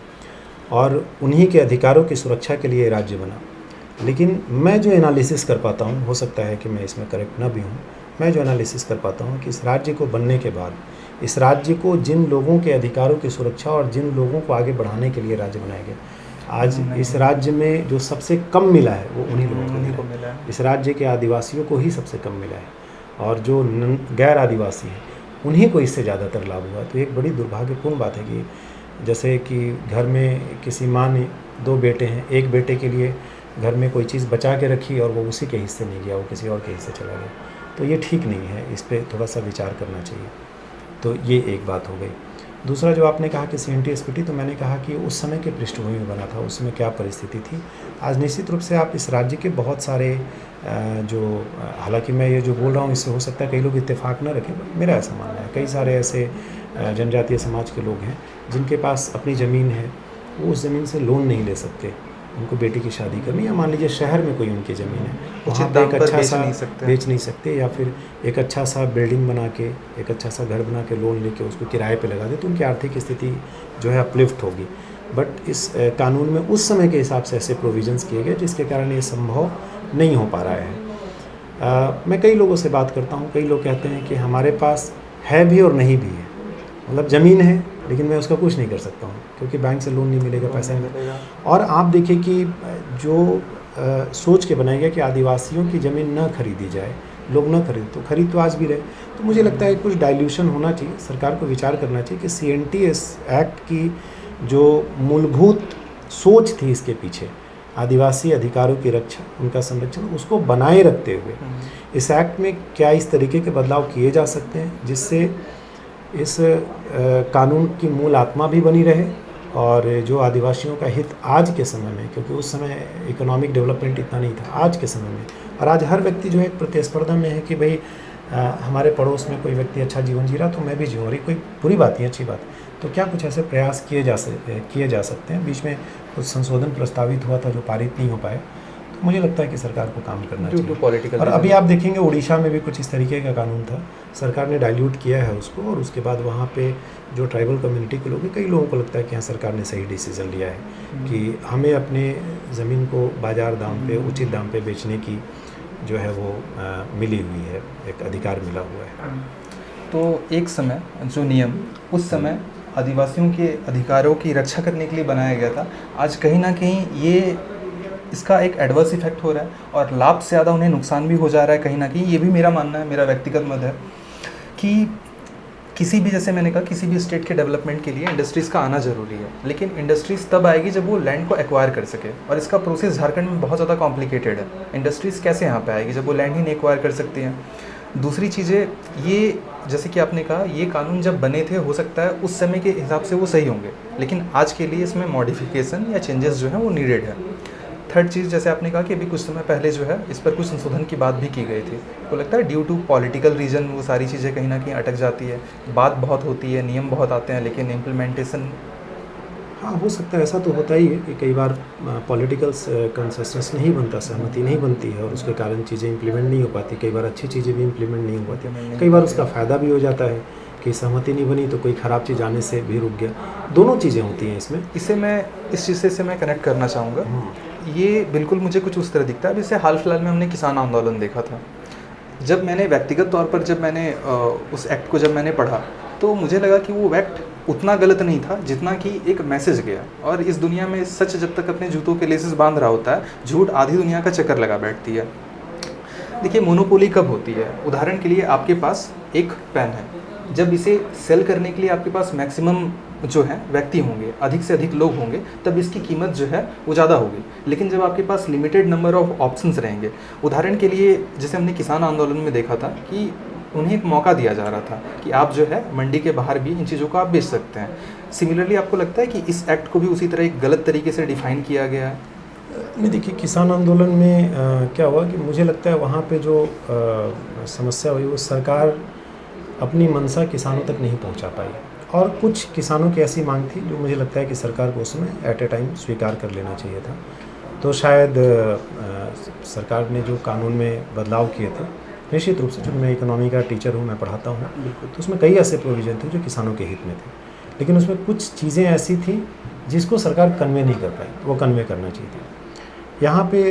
और उन्हीं के अधिकारों की सुरक्षा के लिए राज्य बना। लेकिन मैं जो एनालिसिस कर पाता हूँ, हो सकता है कि मैं इसमें करेक्ट ना भी हूँ, मैं जो एनालिसिस कर पाता हूँ कि इस राज्य को बनने के बाद इस राज्य को जिन लोगों के अधिकारों की सुरक्षा और जिन लोगों को आगे बढ़ाने के लिए राज्य बनाया गया, आज इस राज्य में जो सबसे कम मिला है वो उन्हीं लोगों को मिला है। इस राज्य के आदिवासियों को ही सबसे कम मिला है, और जो गैर आदिवासी हैं उन्हीं को इससे ज़्यादातर लाभ हुआ। तो एक बड़ी दुर्भाग्यपूर्ण बात है कि जैसे कि घर में किसी माँ ने 2 बेटे हैं, एक बेटे के लिए घर में कोई चीज़ बचा के रखी और वो उसी के हिस्से नहीं गया, वो किसी और के हिस्से चला गया। तो ये ठीक नहीं है, इस पर थोड़ा सा विचार करना चाहिए। तो ये एक बात हो गई। दूसरा जो आपने कहा कि सीएनटी एसपीटी, तो मैंने कहा कि उस समय के पृष्ठभूमि में बना था, उस समय क्या परिस्थिति थी। आज निश्चित रूप से आप इस राज्य के बहुत सारे जो, हालांकि मैं ये जो बोल रहा हूँ इससे हो सकता है कई लोग इत्तेफाक न रखें, मेरा ऐसा मानना है, कई सारे ऐसे जनजातीय समाज के लोग हैं जिनके पास अपनी ज़मीन है, वो उस ज़मीन से लोन नहीं ले सकते, उनको बेटी की शादी करनी, या मान लीजिए शहर में कोई उनकी ज़मीन है, वहाँ पे एक अच्छा सा बेच नहीं सकते, या फिर एक अच्छा सा बिल्डिंग बना के, एक अच्छा सा घर बना के लोन लेके उसको किराए पे लगा दे, तो उनकी आर्थिक स्थिति जो है अपलिफ्ट होगी। बट इस कानून में उस समय के हिसाब से ऐसे प्रोविजंस किए गए जिसके कारण ये संभव नहीं हो पा रहा है। मैं कई लोगों से बात करता हूँ, कई लोग कहते हैं कि हमारे पास है भी और नहीं भी है, मतलब ज़मीन है लेकिन मैं उसका कुछ नहीं कर सकता हूँ क्योंकि बैंक से लोन नहीं मिलेगा, पैसा नहीं मिलेगा। और आप देखिए कि जो सोच के बनाया गया कि आदिवासियों की ज़मीन न खरीदी जाए, लोग न खरीद, तो खरीद तो आज भी रहे। तो मुझे लगता है कुछ डाइल्यूशन होना चाहिए, सरकार को विचार करना चाहिए कि CNTS एक्ट की जो मूलभूत सोच थी इसके पीछे, आदिवासी अधिकारों की रक्षा, उनका संरक्षण, उसको बनाए रखते हुए इस एक्ट में क्या इस तरीके के बदलाव किए जा सकते हैं जिससे इस कानून की मूल आत्मा भी बनी रहे और जो आदिवासियों का हित आज के समय में, क्योंकि उस समय इकोनॉमिक डेवलपमेंट इतना नहीं था, आज के समय में, और आज हर व्यक्ति जो है एक प्रतिस्पर्धा में है कि भाई हमारे पड़ोस में कोई व्यक्ति अच्छा जीवन जी रहा तो मैं भी जीऊँ, और ये कोई बुरी बात नहीं, अच्छी बात। तो क्या कुछ ऐसे प्रयास किए जा सकते हैं। बीच में कुछ संशोधन प्रस्तावित हुआ था जो पारित नहीं हो पाए, तो मुझे लगता है कि सरकार को काम करना चाहिए। और अभी आप देखेंगे उड़ीसा में भी कुछ इस तरीके का कानून था, सरकार ने डाइल्यूट किया है उसको, और उसके बाद वहाँ पे जो ट्राइबल कम्युनिटी के लोग हैं, कई लोगों को लगता है कि हाँ सरकार ने सही डिसीजन लिया है कि हमें अपने ज़मीन को बाज़ार दाम पे, उचित दाम पे बेचने की जो है वो मिली हुई है, एक अधिकार मिला हुआ है। तो एक समय जो नियम उस समय आदिवासियों के अधिकारों की रक्षा करने के लिए बनाया गया था, आज कहीं ना कहीं ये इसका एक एडवर्स इफेक्ट हो रहा है और लाभ से ज़्यादा उन्हें नुकसान भी हो जा रहा है कहीं ना कहीं। ये भी मेरा मानना है, मेरा व्यक्तिगत मत है कि किसी भी, जैसे मैंने कहा, किसी भी स्टेट के डेवलपमेंट के लिए इंडस्ट्रीज़ का आना ज़रूरी है, लेकिन इंडस्ट्रीज़ तब आएगी जब वो लैंड को एक्वायर कर सके, और इसका प्रोसेस झारखंड में बहुत ज़्यादा कॉम्प्लिकेटेड है। इंडस्ट्रीज़ कैसे यहाँ पे आएगी जब वो लैंड ही नहीं एक्वायर कर सकती हैं। दूसरी चीज़ें, ये जैसे कि आपने कहा, ये कानून जब बने थे हो सकता है उस समय के हिसाब से वो सही होंगे, लेकिन आज के लिए इसमें मॉडिफिकेशन या चेंजेस जो हैं वो नीडेड है। थर्ड चीज़, जैसे आपने कहा कि अभी कुछ समय पहले जो है इस पर कुछ संशोधन की बात भी की गई थी, तो लगता है ड्यू टू पॉलिटिकल रीजन वो सारी चीज़ें कहीं ना कहीं अटक जाती है। बात बहुत होती है, नियम बहुत आते हैं, लेकिन इम्प्लीमेंटेशन, हाँ हो सकता है, ऐसा तो होता ही है कि कई बार पॉलिटिकल कंसेंसस नहीं बनता, सहमति नहीं बनती है और उसके कारण चीज़ें इम्प्लीमेंट नहीं हो पाती। कई बार अच्छी चीज़ें भी इम्प्लीमेंट नहीं हो पाती, कई बार उसका फ़ायदा भी हो जाता है कि सहमति नहीं बनी तो कोई ख़राब चीज़ आने से भी रुक गया। दोनों चीज़ें होती हैं इसमें। इस चीज़ से मैं कनेक्ट करना चाहूँगा। ये बिल्कुल मुझे कुछ उस तरह दिखता है। अब इससे हाल फिलहाल में हमने किसान आंदोलन देखा था। जब मैंने व्यक्तिगत तौर पर जब मैंने उस एक्ट को जब मैंने पढ़ा तो मुझे लगा कि वो एक्ट उतना गलत नहीं था जितना कि एक मैसेज गया। और इस दुनिया में सच जब तक अपने जूतों के लेसेस बांध रहा होता है, झूठ आधी दुनिया का चक्कर लगा बैठती है। देखिए, मोनोपोली कब होती है? उदाहरण के लिए आपके पास एक पेन है, जब इसे सेल करने के लिए आपके पास मैक्सिमम जो है व्यक्ति होंगे, अधिक से अधिक लोग होंगे, तब इसकी कीमत जो है वो ज़्यादा होगी। लेकिन जब आपके पास लिमिटेड नंबर ऑफ ऑप्शंस रहेंगे, उदाहरण के लिए जैसे हमने किसान आंदोलन में देखा था कि उन्हें एक मौका दिया जा रहा था कि आप जो है मंडी के बाहर भी इन चीज़ों को आप बेच सकते हैं। सिमिलरली आपको लगता है कि इस एक्ट को भी उसी तरह एक गलत तरीके से डिफ़ाइन किया गया है? नहीं, देखिए किसान आंदोलन में क्या हुआ कि मुझे लगता है वहाँ पे जो समस्या हुई वो सरकार अपनी मंशा किसानों तक नहीं पहुँचा पाई, और कुछ किसानों की ऐसी मांग थी जो मुझे लगता है कि सरकार को उसमें एट ए टाइम स्वीकार कर लेना चाहिए था। तो शायद सरकार ने जो कानून में बदलाव किए थे, निश्चित रूप से, जो मैं इकोनॉमी का टीचर हूँ, मैं पढ़ाता हूँ, तो उसमें कई ऐसे प्रोविज़न थे जो किसानों के हित में थे, लेकिन उसमें कुछ चीज़ें ऐसी थी जिसको सरकार कन्वे नहीं कर पाई, वो कन्वे करना चाहिए था। यहाँ पे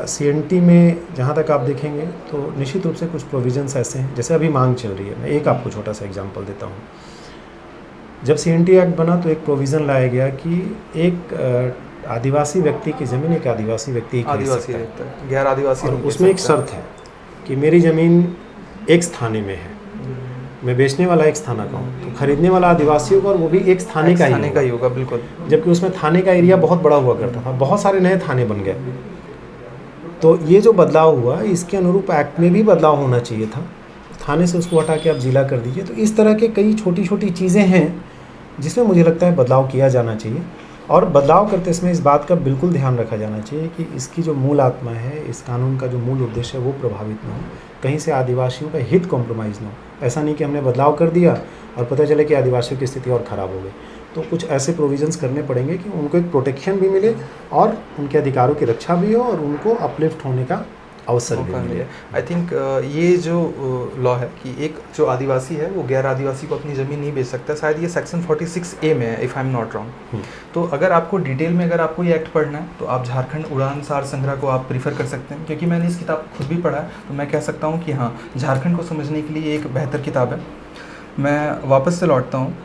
CNT में जहाँ तक आप देखेंगे तो निश्चित रूप से कुछ प्रोविज़न्स ऐसे हैं, जैसे अभी मांग चल रही है। मैं एक आपको छोटा सा एग्जांपल देता हूँ। जब CNT एक्ट बना तो एक प्रोविज़न लाया गया कि एक आदिवासी व्यक्ति की ज़मीन एक आदिवासी व्यक्ति खरीद सकता है, गैर आदिवासी, और उसमें एक शर्त है कि मेरी ज़मीन X थाने में है, मैं बेचने वाला X थाना का हूँ, तो खरीदने वाला आदिवासी होगा और वो भी X थाने का ही होगा। बिल्कुल। जबकि उसमें थाने का एरिया बहुत बड़ा हुआ करता था, बहुत सारे नए थाने बन गए। तो ये जो बदलाव हुआ, इसके अनुरूप एक्ट में भी बदलाव होना चाहिए था, थाने से उसको हटा के आप जिला कर दीजिए। तो इस तरह के कई छोटी छोटी चीज़ें हैं जिसमें मुझे लगता है बदलाव किया जाना चाहिए, और बदलाव करते समय इस बात का बिल्कुल ध्यान रखा जाना चाहिए कि इसकी जो मूल आत्मा है, इस कानून का जो मूल उद्देश्य है, वो प्रभावित ना हो, कहीं से आदिवासियों का हित कॉम्प्रोमाइज़ ना हो। ऐसा नहीं कि हमने बदलाव कर दिया और पता चले कि आदिवासियों की स्थिति और ख़राब हो गई। तो कुछ ऐसे प्रोविज़न्स करने पड़ेंगे कि उनको एक प्रोटेक्शन भी मिले और उनके अधिकारों की रक्षा भी हो और उनको अपलिफ्ट होने का अवसर भी मिले। आई थिंक ये जो लॉ है कि एक जो आदिवासी है वो गैर आदिवासी को अपनी ज़मीन नहीं बेच सकता, शायद ये सेक्शन 46A में है, if I am not wrong. तो अगर आपको डिटेल में अगर आपको ये एक्ट पढ़ना है तो आप झारखंड उड़ान सार संग्रह को आप प्रीफर कर सकते हैं, क्योंकि मैंने इस किताब खुद भी पढ़ा है, तो मैं कह सकता हूँ कि हाँ, झारखंड को समझने के लिए एक बेहतर किताब है। मैं वापस से लौटता हूँ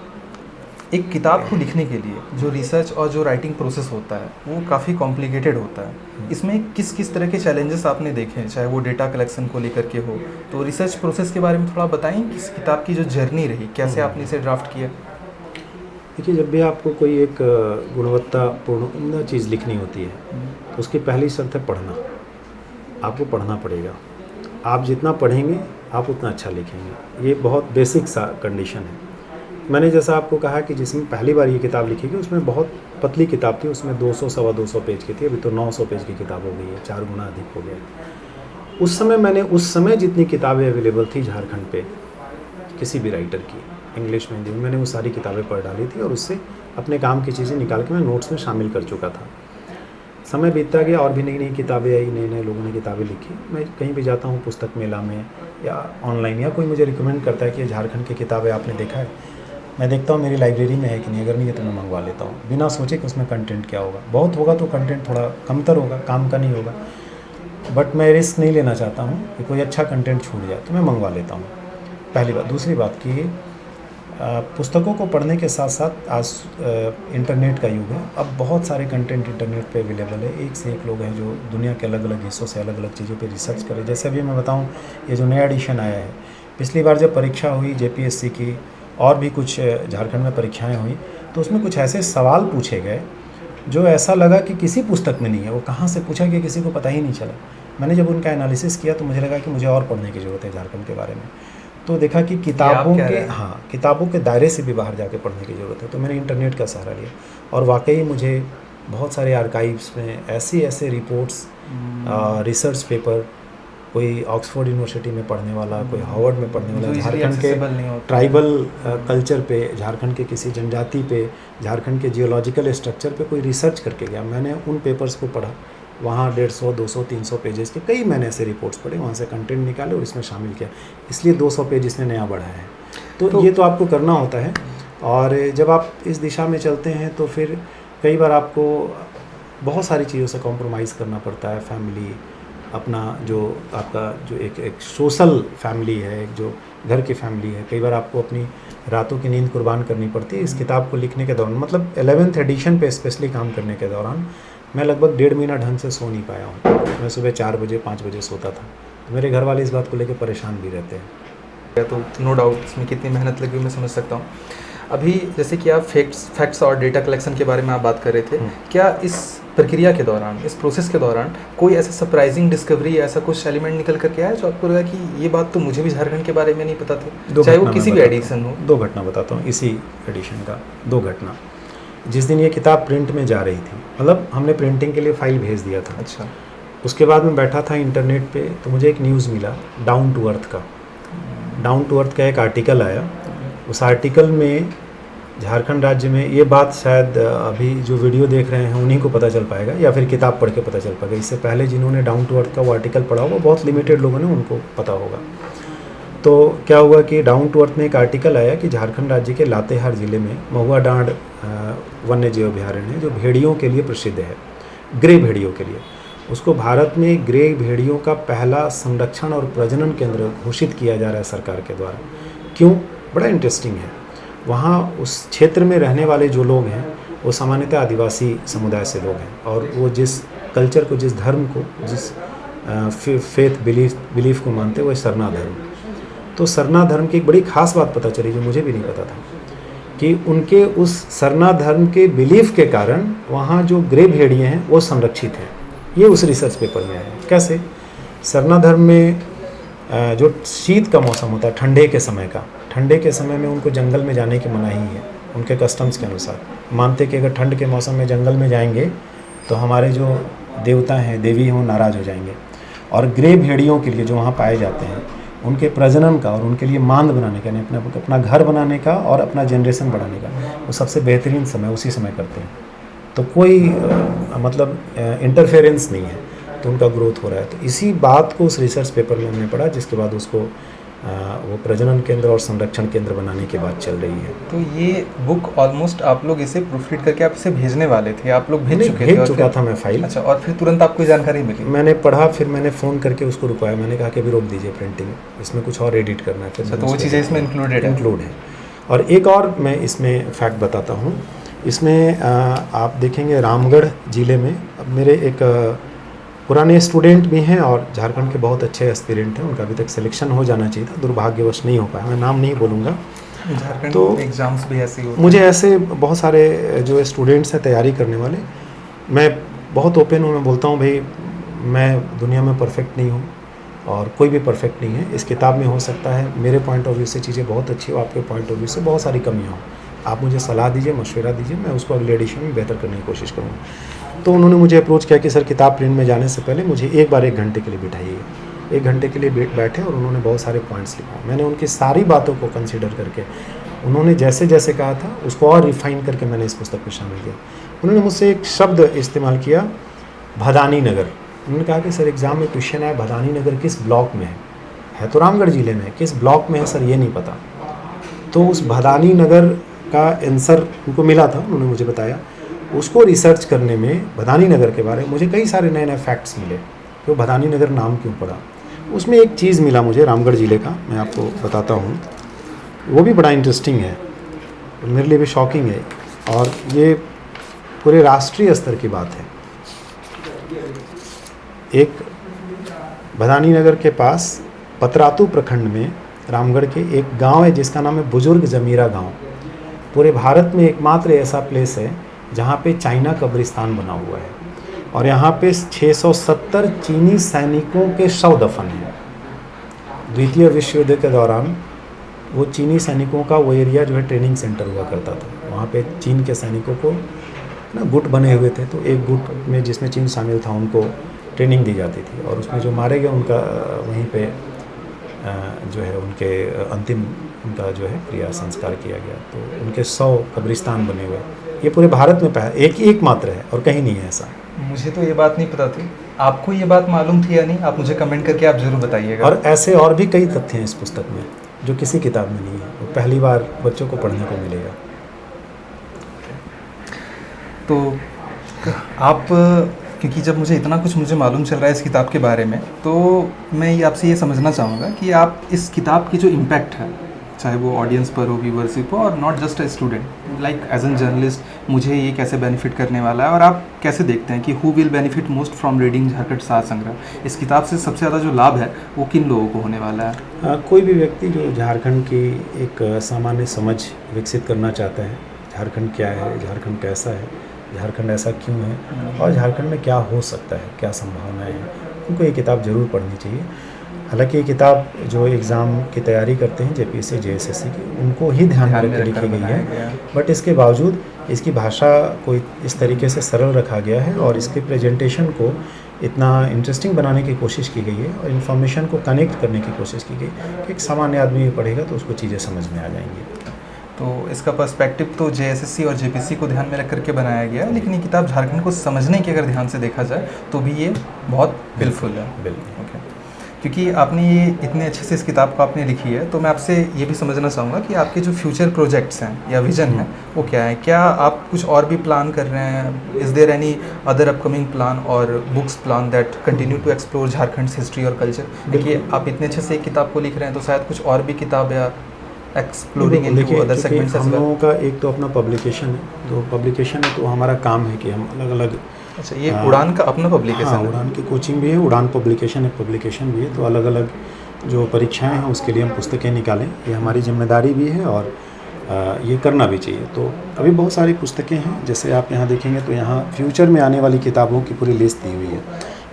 एक किताब को लिखने के लिए जो रिसर्च और जो राइटिंग प्रोसेस होता है वो काफ़ी कॉम्प्लिकेटेड होता है। इसमें किस किस तरह के चैलेंजेस आपने देखे हैं, चाहे वो डेटा कलेक्शन को लेकर के हो, तो रिसर्च प्रोसेस के बारे में थोड़ा बताएं। इस किताब की जो जर्नी रही, कैसे आपने इसे ड्राफ्ट किया? देखिए, जब भी आपको कोई एक गुणवत्तापूर्ण चीज़ लिखनी होती है तो उसकी पहली शर्त है पढ़ना। आपको पढ़ना पड़ेगा। आप जितना पढ़ेंगे आप उतना अच्छा लिखेंगे। ये बहुत बेसिक सा कंडीशन है। मैंने जैसा आपको कहा कि जिसमें पहली बार ये किताब लिखी गई उसमें बहुत पतली किताब थी, उसमें 200 सवा 200 पेज की थी। अभी तो 900 पेज की किताब हो गई है, 4 गुना अधिक हो गया। उस समय जितनी किताबें अवेलेबल थी झारखंड पे किसी भी राइटर की, इंग्लिश में, हिंदी में, मैंने वो सारी किताबें पढ़ डाली थी और उससे अपने काम की चीज़ें निकाल के मैं नोट्स में शामिल कर चुका था। समय बीतता गया और भी नई नई किताबें आई, नए नए लोगों ने किताबें लिखी। मैं कहीं भी जाता हूँ पुस्तक मेला में या ऑनलाइन, या कोई मुझे रिकमेंड करता है कि झारखंड की किताबें आपने देखा है, मैं देखता हूँ मेरी लाइब्रेरी में है कि नहीं। अगर नहीं है तो मैं मंगवा लेता हूँ, बिना सोचे कि उसमें कंटेंट क्या होगा। बहुत होगा तो कंटेंट थोड़ा कमतर होगा, काम का नहीं होगा, बट मैं रिस्क नहीं लेना चाहता हूँ कि कोई अच्छा कंटेंट छूट जाए, तो मैं मंगवा लेता हूँ। पहली बात। दूसरी बात कि पुस्तकों को पढ़ने के साथ साथ आज इंटरनेट का युग है। अब बहुत सारे कंटेंट इंटरनेट पे अवेलेबल है। एक से एक लोग हैं जो दुनिया के अलग अलग हिस्सों से अलग अलग चीज़ों पे रिसर्च करें। जैसे अभी मैं बताऊं, ये जो नया एडिशन आया है, पिछली बार जब परीक्षा हुई जेपीएससी की और भी कुछ झारखंड में परीक्षाएँ हुई, तो उसमें कुछ ऐसे सवाल पूछे गए जो ऐसा लगा कि किसी पुस्तक में नहीं है। वो कहाँ से पूछा गया किसी को पता ही नहीं चला। मैंने जब उनका एनालिसिस किया तो मुझे लगा कि मुझे और पढ़ने की ज़रूरत है झारखंड के बारे में। तो देखा कि किताबों के दायरे से भी बाहर जाके पढ़ने की ज़रूरत है। तो मैंने इंटरनेट का सहारा लिया और वाकई मुझे बहुत सारे आर्काइव्स में ऐसे रिपोर्ट्स, रिसर्च पेपर, कोई ऑक्सफोर्ड यूनिवर्सिटी में पढ़ने वाला, कोई हार्वर्ड में पढ़ने वाला, झारखंड के ट्राइबल कल्चर पे, झारखंड के किसी जनजाति पे, झारखंड के जियोलॉजिकल स्ट्रक्चर पे कोई रिसर्च करके गया। मैंने उन पेपर्स को पढ़ा। वहाँ 150, 200, 300 पेजेस के कई मैंने ऐसे रिपोर्ट्स पढ़े, वहाँ से कंटेंट निकाले और इसमें शामिल किया। इसलिए 200 पेज इसने नया बढ़ाया है। तो ये तो आपको करना होता है। और जब आप इस दिशा में चलते हैं तो फिर कई बार आपको बहुत सारी चीज़ों से कॉम्प्रोमाइज़ करना पड़ता है। फैमिली, अपना जो आपका जो एक सोशल फैमिली है, एक जो घर की फैमिली है, कई बार आपको अपनी रातों की नींद कुर्बान करनी पड़ती है। इस किताब को लिखने के दौरान, मतलब 11th एडिशन पे स्पेशली काम करने के दौरान मैं लगभग 1.5 महीना ढंग से सो नहीं पाया हूँ। मैं सुबह 4 बजे 5 बजे सोता था। तो मेरे घर वाले इस बात को लेकर परेशान भी रहते हैं। तो नो डाउट इसमें कितनी मेहनत लगी मैं समझ सकता हूँ। अभी जैसे कि आप फैक्ट्स और डेटा कलेक्शन के बारे में आप बात कर रहे थे, क्या इस प्रक्रिया के दौरान, इस प्रोसेस के दौरान कोई ऐसा सरप्राइजिंग डिस्कवरी, ऐसा कुछ एलिमेंट निकल करके आया जो आपको लगा कि ये बात तो मुझे भी झारखंड के बारे में नहीं पता थी, चाहे वो किसी भी एडिशन हो? 2 घटना बताता हूँ इसी एडिशन का। 2 घटना। जिस दिन ये किताब प्रिंट में जा रही थी, मतलब हमने प्रिंटिंग के लिए फ़ाइल भेज दिया था। अच्छा। उसके बाद मैं बैठा था इंटरनेट पे, तो मुझे एक न्यूज़ मिला डाउन टू अर्थ का। डाउन टू अर्थ का एक आर्टिकल आया। उस आर्टिकल में झारखंड राज्य में, ये बात शायद अभी जो वीडियो देख रहे हैं उन्हीं को पता चल पाएगा या फिर किताब पढ़ के पता चल पाएगा। इससे पहले जिन्होंने डाउन टू अर्थ का वो आर्टिकल पढ़ा होगा, बहुत लिमिटेड लोगों ने, उनको पता होगा। तो क्या हुआ कि डाउन टू अर्थ में एक आर्टिकल आया कि झारखंड राज्य के लातेहार ज़िले में महुआ डांड वन्य जीव अभयारण्य है जो भेड़ियों के लिए प्रसिद्ध है, ग्रे भेड़ियों के लिए। उसको भारत में ग्रे भेड़ियों का पहला संरक्षण और प्रजनन केंद्र घोषित किया जा रहा है सरकार के द्वारा। क्यों? बड़ा इंटरेस्टिंग है। वहाँ उस क्षेत्र में रहने वाले जो लोग हैं वो सामान्यतः आदिवासी समुदाय से लोग हैं, और वो जिस कल्चर को, जिस धर्म को, जिस फेथ बिलीफ को मानते हैं वो सरना धर्म। तो सरना धर्म की एक बड़ी खास बात पता चली जो मुझे भी नहीं पता था, कि उनके उस सरना धर्म के बिलीफ के कारण वहाँ जो ग्रे भेड़िए हैं वो संरक्षित हैं। ये उस रिसर्च पेपर में आया है। कैसे? सरना धर्म में जो शीत का मौसम होता है, ठंडे के समय में उनको जंगल में जाने की मनाही है। उनके कस्टम्स के अनुसार मानते कि अगर ठंड के मौसम में जंगल में जाएंगे तो हमारे जो देवता हैं, देवी हैं, वो नाराज़ हो जाएंगे। और ग्रे भेड़ियों के लिए जो वहाँ पाए जाते हैं, उनके प्रजनन का और उनके लिए मांद बनाने का, यानी अपना घर बनाने का और अपना जनरेशन बढ़ाने का वो सबसे बेहतरीन समय उसी समय करते हैं। तो कोई मतलब इंटरफेरेंस नहीं है, तो उनका ग्रोथ हो रहा है। तो इसी बात को उस रिसर्च पेपर में हमने पढ़ा, जिसके बाद उसको वो प्रजनन केंद्र और संरक्षण केंद्र बनाने की बात चल रही है। तो ये बुक ऑलमोस्ट आप लोग इसे प्रूफ रीड करके आप इसे भेजने वाले थे, आप लोग भेज चुका था मैं फाइल। अच्छा, और फिर तुरंत आपको जानकारी मिली? मैंने पढ़ा, फिर मैंने फ़ोन करके उसको रुकवाया। मैंने कहा कि अभी रोक दीजिए प्रिंटिंग, इसमें कुछ और एडिट करना है। फिर तो वो चीज़ें इसमें इंक्लूड है। और एक और मैं इसमें फैक्ट बताता हूँ। इसमें आप देखेंगे रामगढ़ ज़िले में अब मेरे एक पुराने स्टूडेंट भी हैं और झारखंड के बहुत अच्छे एस्पिरेंट हैं, उनका अभी तक सिलेक्शन हो जाना चाहिए था, दुर्भाग्यवश नहीं हो पाया। मैं नाम नहीं बोलूँगा। झारखंड तो एग्ज़ाम्स भी ऐसे ही होते मुझे ऐसे बहुत सारे जो स्टूडेंट्स हैं तैयारी करने वाले, मैं बहुत ओपन हूँ, मैं बोलता हूँ भाई मैं दुनिया में परफेक्ट नहीं हूँ और कोई भी परफेक्ट नहीं है। इस किताब में हो सकता है मेरे पॉइंट ऑफ व्यू से चीज़ें बहुत अच्छी हो, आपके पॉइंट ऑफ व्यू से बहुत सारी कमियाँ हो। आप मुझे सलाह दीजिए, मशवरा दीजिए, मैं उसको अगले एडिशन में बेहतर करने की कोशिश करूँगा। तो उन्होंने मुझे अप्रोच किया कि सर किताब प्रिंट में जाने से पहले मुझे एक बार 1 घंटे के लिए बिठाइएगा। 1 घंटे के लिए बैठे और उन्होंने बहुत सारे पॉइंट्स लिखा। मैंने उनकी सारी बातों को कंसिडर करके, उन्होंने जैसे जैसे कहा था उसको और रिफ़ाइन करके मैंने इस पुस्तक में शामिल किया। उन्होंने मुझसे एक शब्द इस्तेमाल किया, भदानी नगर। उन्होंने कहा कि सर एग्ज़ाम में क्वेश्चन है भदानी नगर किस ब्लॉक में है तो रामगढ़ ज़िले में, किस ब्लॉक में है सर ये नहीं पता। तो उस भदानी नगर का आंसर उनको मिला था, उन्होंने मुझे बताया। उसको रिसर्च करने में भदानी नगर के बारे में मुझे कई सारे नए नए फैक्ट्स मिले कि भदानी नगर नाम क्यों पड़ा। उसमें एक चीज़ मिला मुझे रामगढ़ ज़िले का, मैं आपको बताता हूँ, वो भी बड़ा इंटरेस्टिंग है, मेरे लिए भी शॉकिंग है और ये पूरे राष्ट्रीय स्तर की बात है। एक भदानी नगर के पास पतरातू प्रखंड में रामगढ़ के एक गांव है जिसका नाम है बुजुर्ग जमीरा गांव। पूरे भारत में एकमात्र ऐसा प्लेस है जहां पे चाइना कब्रिस्तान बना हुआ है और यहाँ पे 670 चीनी सैनिकों के शव दफन हैं। द्वितीय विश्व युद्ध के दौरान वो चीनी सैनिकों का वो एरिया जो है ट्रेनिंग सेंटर हुआ करता था। वहाँ पे चीन के सैनिकों को ना गुट बने हुए थे, तो एक गुट में जिसमें चीन शामिल था उनको ट्रेनिंग दी जाती थी और उसमें जो मारे गए उनका वहीं पे जो है उनके अंतिम उनका जो है क्रिया संस्कार किया गया। तो उनके 100 कब्रिस्तान बने हुए, ये पूरे भारत में एक मात्र है और कहीं नहीं है ऐसा। मुझे तो ये बात नहीं पता थी, आपको ये बात मालूम थी या नहीं? आप मुझे कमेंट करके आप ज़रूर बताइएगा। और ऐसे और भी कई तथ्य हैं इस पुस्तक में जो किसी किताब में नहीं है, वो पहली बार बच्चों को पढ़ने को मिलेगा। तो आप, क्योंकि जब मुझे इतना कुछ मुझे मालूम चल रहा है इस किताब के बारे में, तो मैं ये आपसे ये समझना चाहूँगा कि आप इस किताब की जो इम्पैक्ट है, चाहे वो ऑडियंस पर हो, व्यूअरशिप पर, और not just a student, like as an journalist मुझे ये कैसे बेनिफिट करने वाला है, और आप कैसे देखते हैं कि who will benefit most from reading Jharkhand Saar संग्रह? इस किताब से सबसे ज़्यादा जो लाभ है वो किन लोगों को होने वाला है? कोई भी व्यक्ति जो झारखंड की एक सामान्य समझ विकसित करना चाहता है, झारखंड क्या है, झारखंड कैसा है, झारखंड ऐसा क्यों है और झारखंड में क्या हो सकता है, क्या संभावनाएं हैं, उनको ये किताब ज़रूर पढ़नी चाहिए। हालांकि ये किताब जो एग्ज़ाम की तैयारी करते हैं जेपीएससी जेएसएससी की, उनको ही ध्यान में रख के लिखी गई है, बट इसके बावजूद इसकी भाषा को इस तरीके से सरल रखा गया है और इसके प्रेजेंटेशन को इतना इंटरेस्टिंग बनाने की कोशिश की गई है और इन्फॉर्मेशन को कनेक्ट करने की कोशिश की गई कि एक सामान्य आदमी पढ़ेगा तो उसको चीज़ें समझ में आ जाएंगी। तो इसका पर्सपेक्टिव तो जेएसएससी और जेपीएससी को ध्यान में रख करके बनाया गया है, लेकिन ये किताब झारखंड को समझने की अगर ध्यान से देखा जाए तो भी ये बहुत हेल्पफुल है। बिल्कुल। ओके, क्योंकि आपने ये इतने अच्छे से इस किताब को आपने लिखी है, तो मैं आपसे ये भी समझना चाहूँगा कि आपके जो फ्यूचर प्रोजेक्ट्स हैं या विजन है वो क्या है? क्या आप कुछ और भी प्लान कर रहे हैं? Is there any other upcoming plan और books plan that continue to explore Jharkhand history और कल्चर? देखिए, आप इतने अच्छे से एक किताब को लिख रहे हैं तो शायद कुछ और भी किताब या exploring into other segments as well. हम लोगों का एक तो अपना पब्लिकेशन है, तो पब्लिकेशन है तो हमारा काम है कि हम अलग अलग। अच्छा, ये उड़ान का अपना पब्लिकेशन हाँ, है? उड़ान की कोचिंग भी है, उड़ान पब्लिकेशन है, पब्लिकेशन भी है, तो अलग अलग जो परीक्षाएं हैं उसके लिए हम पुस्तकें निकालें, ये हमारी जिम्मेदारी भी है और ये करना भी चाहिए। तो अभी बहुत सारी पुस्तकें हैं, जैसे आप यहाँ देखेंगे तो यहाँ फ्यूचर में आने वाली किताबों की पूरी लिस्ट दी हुई है।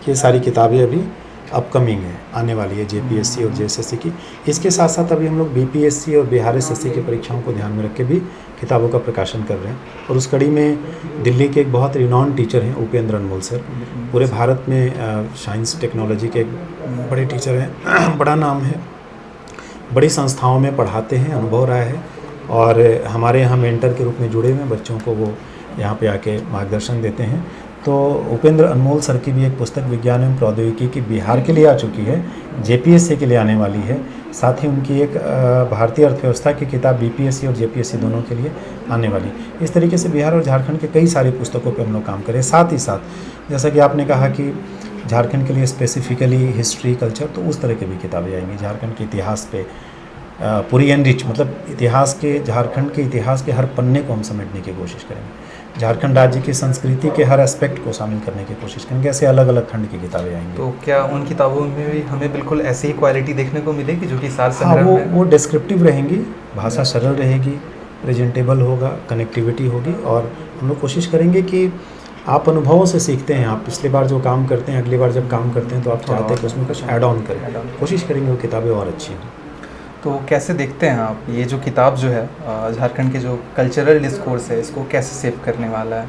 ये सारी किताबें अभी अपकमिंग है, आने वाली है जेपीएससी और जेएसएससी की। इसके साथ साथ अभी हम लोग बीपीएससी और बिहार एसएससी की परीक्षाओं को ध्यान में रख के भी किताबों का प्रकाशन कर रहे हैं। और उस कड़ी में दिल्ली के एक बहुत रिनॉन टीचर हैं उपेंद्र अनमोल सर, पूरे भारत में साइंस टेक्नोलॉजी के बड़े टीचर हैं, बड़ा नाम है, बड़ी संस्थाओं में पढ़ाते हैं, अनुभव रहा है और हमारे यहाँ मेंटर के रूप में जुड़े हुए बच्चों को वो यहाँ पे आके मार्गदर्शन देते हैं। तो उपेंद्र अनमोल सर की भी एक पुस्तक विज्ञान एवं प्रौद्योगिकी की बिहार के लिए आ चुकी है, जेपीएससी के लिए आने वाली है। साथ ही उनकी एक भारतीय अर्थव्यवस्था की किताब बीपीएससी और जेपीएससी दोनों के लिए आने वाली। इस तरीके से बिहार और झारखंड के कई सारी पुस्तकों पर हम लोग काम करें। साथ ही साथ जैसा कि आपने कहा कि झारखंड के लिए स्पेसिफिकली हिस्ट्री कल्चर, तो उस तरह की भी किताबें आएंगी झारखंड के इतिहास पे, पूरी एनरिच, मतलब इतिहास के, झारखंड के इतिहास के हर पन्ने को हम समेटने की कोशिश करेंगे। झारखंड राज्य की संस्कृति के हर एस्पेक्ट को शामिल करने की कोशिश करेंगे। ऐसे अलग अलग खंड की किताबें आएंगी। तो क्या उन किताबों में भी हमें बिल्कुल ऐसी ही क्वालिटी देखने को मिलेगी जो कि सार हाँ, संग्रह में? वो डिस्क्रिप्टिव रहेंगी, भाषा सरल रहेगी, प्रेजेंटेबल होगा, कनेक्टिविटी होगी, और हम लोग कोशिश करेंगे कि आप अनुभवों से सीखते हैं। आप पिछली बार जो काम करते हैं, अगली बार जब काम करते हैं तो आप चाहते हैं कि उसमें कुछ ऐड ऑन करें, कोशिश करेंगे वो किताबें और अच्छी हों। तो कैसे देखते हैं आप ये जो किताब जो है झारखंड के जो कल्चरल डिस्कोर्स है इसको कैसे सेव करने वाला है?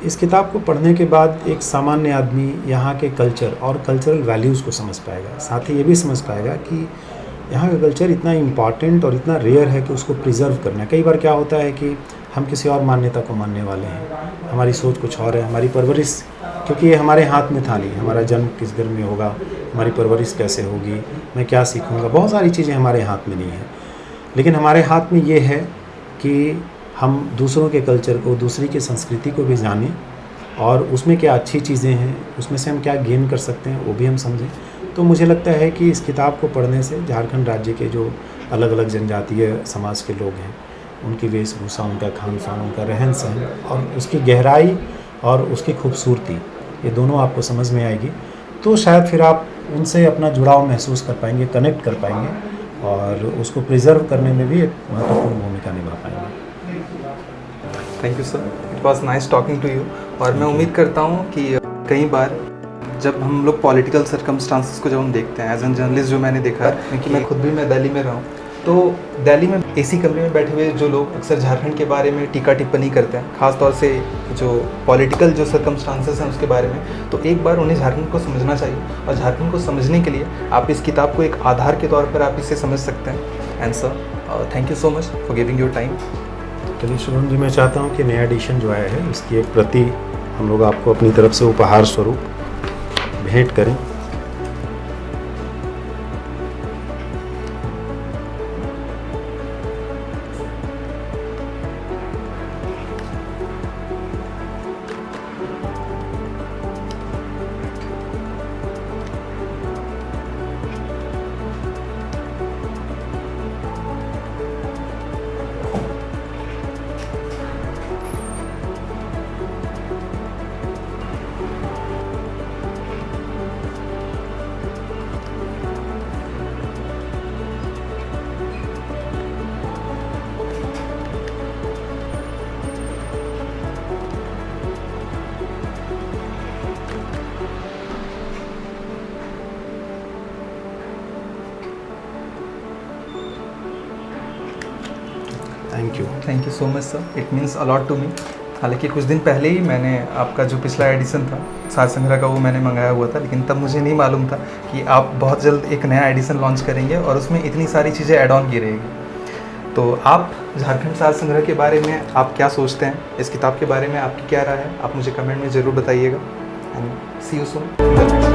इस किताब को पढ़ने के बाद एक सामान्य आदमी यहाँ के कल्चर और कल्चरल वैल्यूज़ को समझ पाएगा। साथ ही ये भी समझ पाएगा कि यहाँ का कल्चर इतना इम्पॉर्टेंट और इतना रेयर है कि उसको प्रिजर्व करना है। कई बार क्या होता है कि हम किसी और मान्यता को मानने वाले हैं, हमारी सोच कुछ और है, हमारी परवरिश, क्योंकि ये हमारे हाथ में था नहीं, हमारा जन्म किस घर में होगा, हमारी परवरिश कैसे होगी, मैं क्या सीखूँगा, बहुत सारी चीज़ें हमारे हाथ में नहीं हैं। लेकिन हमारे हाथ में ये है कि हम दूसरों के कल्चर को, दूसरी की संस्कृति को भी जानें, और उसमें क्या अच्छी चीज़ें हैं, उसमें से हम क्या गेन कर सकते हैं वो भी हम समझें। तो मुझे लगता है कि इस किताब को पढ़ने से झारखंड राज्य के जो अलग अलग जनजातीय समाज के लोग हैं, उनकी वेशभूषा, उनका खान पान, उनका रहन सहन और उसकी गहराई और उसकी खूबसूरती, ये दोनों आपको समझ में आएगी। तो शायद फिर आप उनसे अपना जुड़ाव महसूस कर पाएंगे, कनेक्ट कर पाएंगे, और उसको प्रिजर्व करने में भी एक महत्वपूर्ण भूमिका निभा पाएंगे। Thank you sir, it was nice talking to you. और मैं उम्मीद करता हूँ कि कई बार जब हम लोग पॉलिटिकल सर्कमस्टांसेस को जब हम देखते हैं, एज एन जर्नलिस्ट जो मैंने देखा है, क्योंकि मैं खुद भी मैं दिल्ली में रहा हूँ, तो दिल्ली में एसी कमरे में बैठे हुए जो लोग अक्सर झारखंड के बारे में टीका टिप्पणी करते हैं, ख़ास तौर से जो पॉलिटिकल जो सर्कमस्टांसेस हैं उसके बारे में, तो एक बार उन्हें झारखंड को समझना चाहिए। और झारखंड को समझने के लिए आप इस किताब को एक आधार के तौर पर आप इसे समझ सकते हैं। And sir, thank you so much for giving your time. चलिए शुभम जी, मैं चाहता हूँ कि नया एडिशन जो आया है उसकी एक प्रति हम लोग आपको अपनी तरफ से उपहार स्वरूप भेंट करें। Thank you so much sir, it means a lot to me. हालांकि कुछ दिन पहले ही मैंने आपका जो पिछला एडिशन था सार संग्रह का, वो मैंने मंगाया हुआ था, लेकिन तब मुझे नहीं मालूम था कि आप बहुत जल्द एक नया एडिशन लॉन्च करेंगे और उसमें इतनी सारी चीज़ें ऐड ऑन की रहेगी। तो आप झारखंड सार संग्रह के बारे में आप क्या सोचते हैं, इस किताब के बारे में आपकी क्या राय है, आप मुझे कमेंट में ज़रूर बताइएगा। And see you soon.